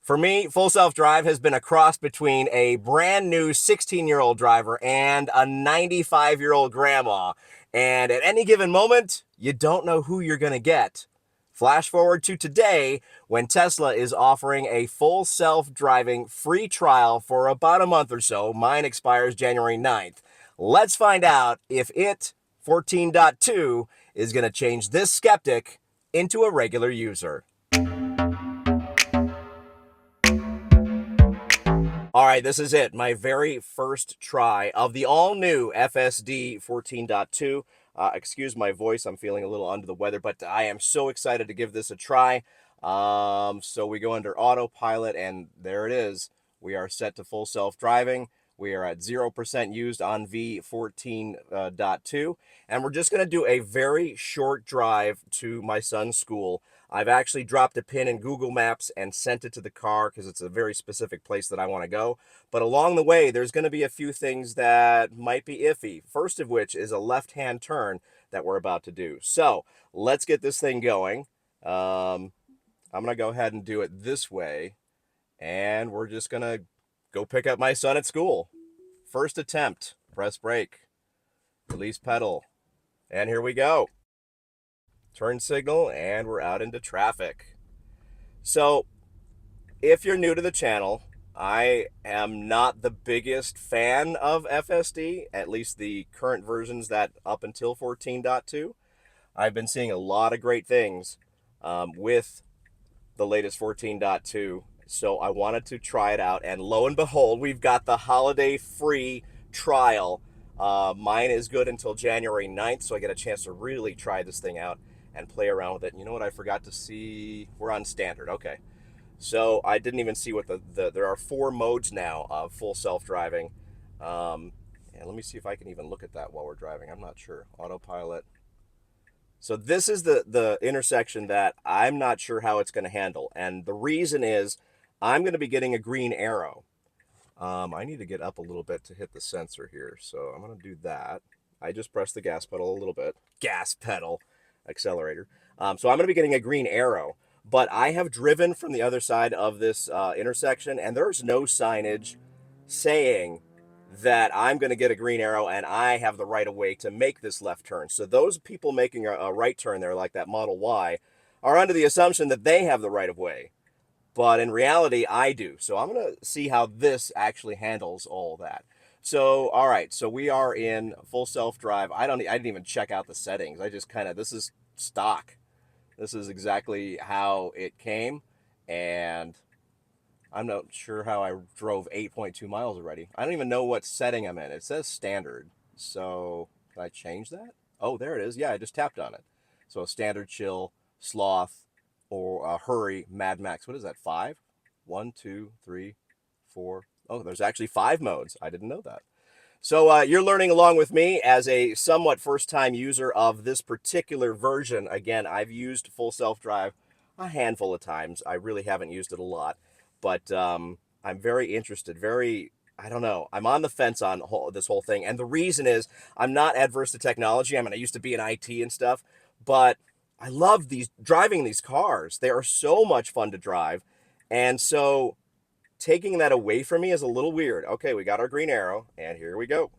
For me, full self-drive has been a cross between a brand new 16-year-old driver and a 95-year-old grandma. And at any given moment, you don't know who you're going to get. Flash forward to today when Tesla is offering a full self-driving free trial for about a month or so. Mine expires January 9th. Let's find out if it 14.2 is going to change this skeptic into a regular user. All right, this is it. My very first try of the all-new FSD 14.2. Excuse my voice. I'm feeling a little under the weather, but I am so excited to give this a try. So we go under autopilot, and there it is. We are set to full self-driving. We are at 0% used on V14.2, and we're just going to do a very short drive to my son's school. I've actually dropped a pin in Google Maps and sent it to the car because it's a very specific place that I want to go. But along the way, there's going to be a few things that might be iffy. First of which is a left-hand turn that we're about to do. So let's get this thing going. I'm going to go ahead and do it this way. And we're just going to go pick up my son at school. First attempt. Press brake. Release pedal. And here we go. Turn signal, and we're out into traffic. So, if you're new to the channel, I am not the biggest fan of FSD, at least the current versions that up until 14.2. I've been seeing a lot of great things with the latest 14.2, so I wanted to try it out, and lo and behold, we've got the holiday free trial. Mine is good until January 9th, so I get a chance to really try this thing out and play around with it. You know what I forgot to see? We're on standard. Okay. So I didn't even see what there are 4 modes now of full self-driving. And let me see if I can even look at that while we're driving. I'm not sure. Autopilot. So this is the intersection that I'm not sure how it's going to handle. And the reason is I'm going to be getting a green arrow. I need to get up a little bit to hit the sensor here. So I'm going to do that. I just pressed the gas pedal a little bit. Gas pedal. Accelerator. So I'm going to be getting a green arrow, but I have driven from the other side of this intersection, and there's no signage saying that I'm going to get a green arrow and I have the right of way to make this left turn. So those people making a right turn there, like that Model Y, are under the assumption that they have the right of way. But in reality, I do. So I'm going to see how this actually handles all that. So, all right, so we are in full self-drive. I didn't even check out the settings. I just this is stock. This is exactly how it came, and I'm not sure how I drove 8.2 miles already. I don't even know what setting I'm in. It says standard. So, can I change that? Oh, there it is. Yeah, I just tapped on it. So, standard, chill, sloth, or hurry, Mad Max. What is that, 5? 1, 2, 3, 4. Oh, there's actually 5 modes. I didn't know that. So you're learning along with me as a somewhat first-time user of this particular version. Again, I've used full self-drive a handful of times. I really haven't used it a lot. But I'm very interested, I don't know. I'm on the fence on this whole thing. And the reason is I'm not adverse to technology. I mean, I used to be in IT and stuff. But I love driving these cars. They are so much fun to drive. And so taking that away from me is a little weird. Okay, we got our green arrow, and here we go.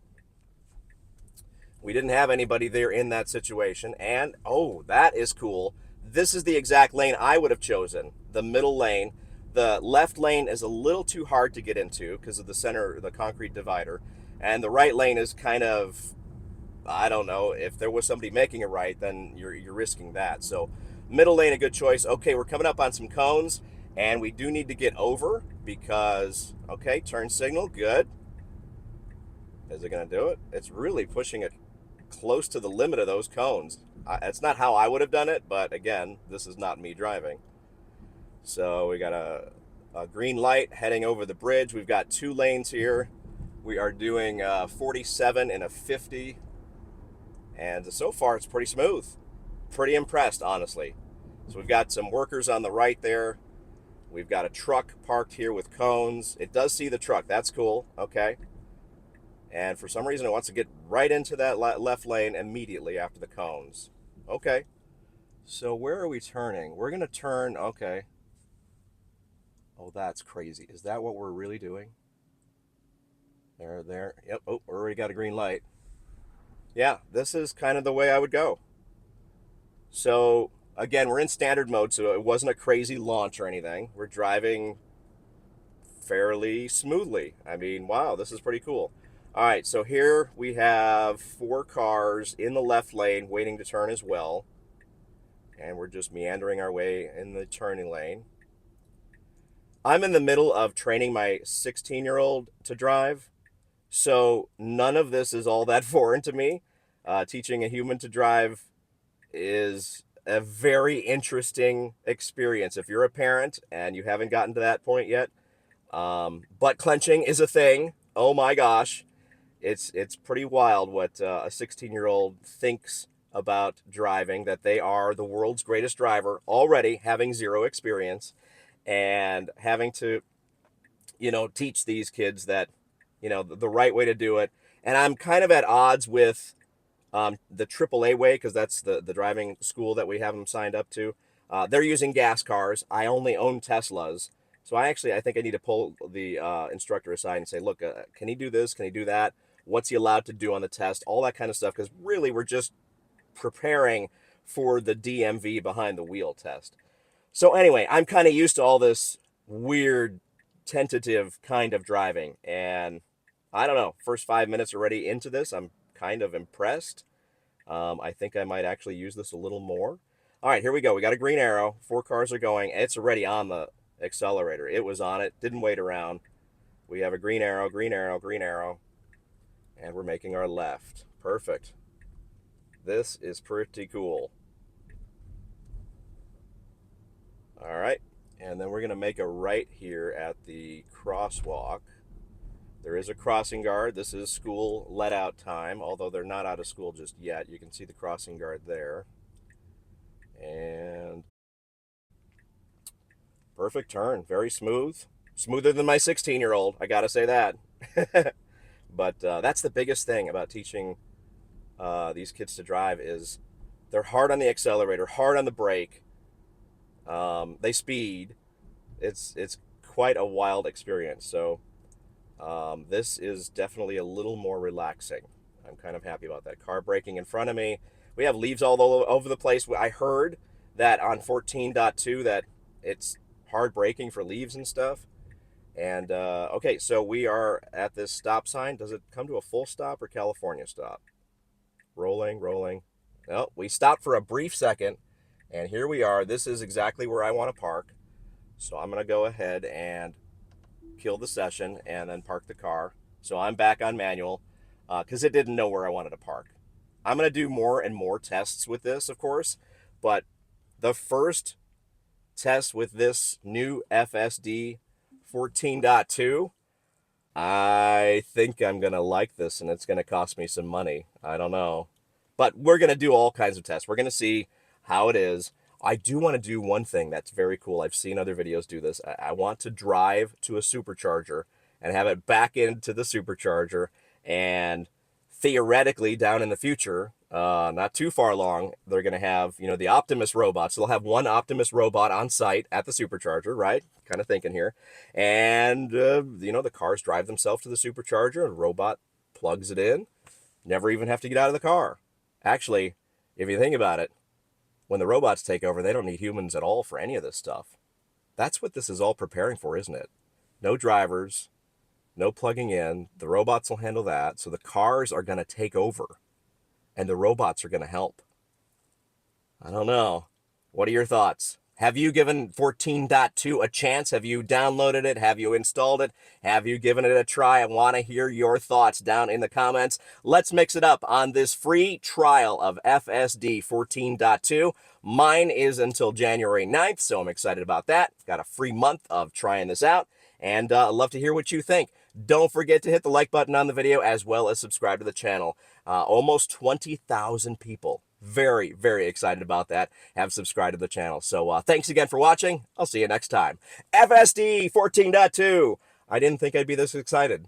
We didn't have anybody there in that situation, and oh, that is cool. This is the exact lane I would have chosen, the middle lane. The left lane is a little too hard to get into because of the concrete divider, and the right lane is kind of, I don't know, if there was somebody making a right, then you're risking that. So middle lane, a good choice. Okay, we're coming up on some cones, and we do need to get over because, okay, turn signal, good. Is it going to do it? It's really pushing it close to the limit of those cones. It's not how I would have done it, but again, this is not me driving. So we got a green light heading over the bridge. We've got 2 lanes here. We are doing 47 and a 50. And so far, it's pretty smooth. Pretty impressed, honestly. So we've got some workers on the right there. We've got a truck parked here with cones. It does see the truck. That's cool. Okay. And for some reason, it wants to get right into that left lane immediately after the cones. Okay. So where are we turning? We're going to turn, okay. Oh, that's crazy. Is that what we're really doing? There. Yep. Oh, we already got a green light. Yeah, this is kind of the way I would go. So, again, we're in standard mode, so it wasn't a crazy launch or anything. We're driving fairly smoothly. I mean, wow, this is pretty cool. All right, so here we have 4 cars in the left lane waiting to turn as well. And we're just meandering our way in the turning lane. I'm in the middle of training my 16-year-old to drive, so none of this is all that foreign to me. Teaching a human to drive is a very interesting experience. If you're a parent and you haven't gotten to that point yet, butt clenching is a thing. Oh my gosh, it's pretty wild what a 16-year-old thinks about driving. That they are the world's greatest driver already, having zero experience, and having to teach these kids that the right way to do it. And I'm kind of at odds with the AAA way, because that's the driving school that we have them signed up to. They're using gas cars. I only own Teslas. So I think I need to pull the instructor aside and say, look, can he do this? Can he do that? What's he allowed to do on the test? All that kind of stuff, because really we're just preparing for the DMV behind the wheel test. So anyway, I'm kind of used to all this weird, tentative kind of driving. And I don't know, first 5 minutes already into this, I'm kind of impressed. I think I might actually use this a little more. All right, here we go. We got a green arrow. 4 cars are going. It's already on the accelerator. It was on it. Didn't wait around. We have a green arrow, green arrow, green arrow. And we're making our left. Perfect. This is pretty cool. All right. And then we're going to make a right here at the crosswalk. There is a crossing guard. This is school let out time, although they're not out of school just yet. You can see the crossing guard there. And perfect turn. Very smooth. Smoother than my 16-year-old, I got to say that. But that's the biggest thing about teaching these kids to drive is they're hard on the accelerator, hard on the brake. They speed. It's quite a wild experience. So this is definitely a little more relaxing. I'm kind of happy about that. Car braking in front of me. We have leaves all over the place. I heard that on 14.2 that it's hard braking for leaves and stuff. And okay, so we are at this stop sign. Does it come to a full stop or California stop? Rolling, rolling. No, we stopped for a brief second, and here we are. This is exactly where I want to park. So I'm going to go ahead and kill the session and then park the car. So I'm back on manual because it didn't know where I wanted to park. I'm going to do more and more tests with this, of course, but the first test with this new FSD 14.2, I think I'm going to like this, and it's going to cost me some money. I don't know. But we're going to do all kinds of tests. We're going to see how it is. I do want to do one thing that's very cool. I've seen other videos do this. I want to drive to a supercharger and have it back into the supercharger, and theoretically down in the future, not too far along, they're going to have, the Optimus robots. So they'll have one Optimus robot on site at the supercharger, right? Kind of thinking here. And, the cars drive themselves to the supercharger, and robot plugs it in. Never even have to get out of the car. Actually, if you think about it, when the robots take over, they don't need humans at all for any of this stuff. That's what this is all preparing for, isn't it? No drivers, no plugging in. The robots will handle that. So the cars are going to take over, and the robots are going to help. I don't know. What are your thoughts? Have you given 14.2 a chance? Have you downloaded it? Have you installed it? Have you given it a try? I want to hear your thoughts down in the comments. Let's mix it up on this free trial of FSD 14.2. Mine is until January 9th, so I'm excited about that. Got a free month of trying this out, and I'd love to hear what you think. Don't forget to hit the like button on the video, as well as subscribe to the channel. Almost 20,000 people. Very, very excited about that. Have subscribed to the channel. So thanks again for watching. I'll see you next time. FSD 14.2. I didn't think I'd be this excited.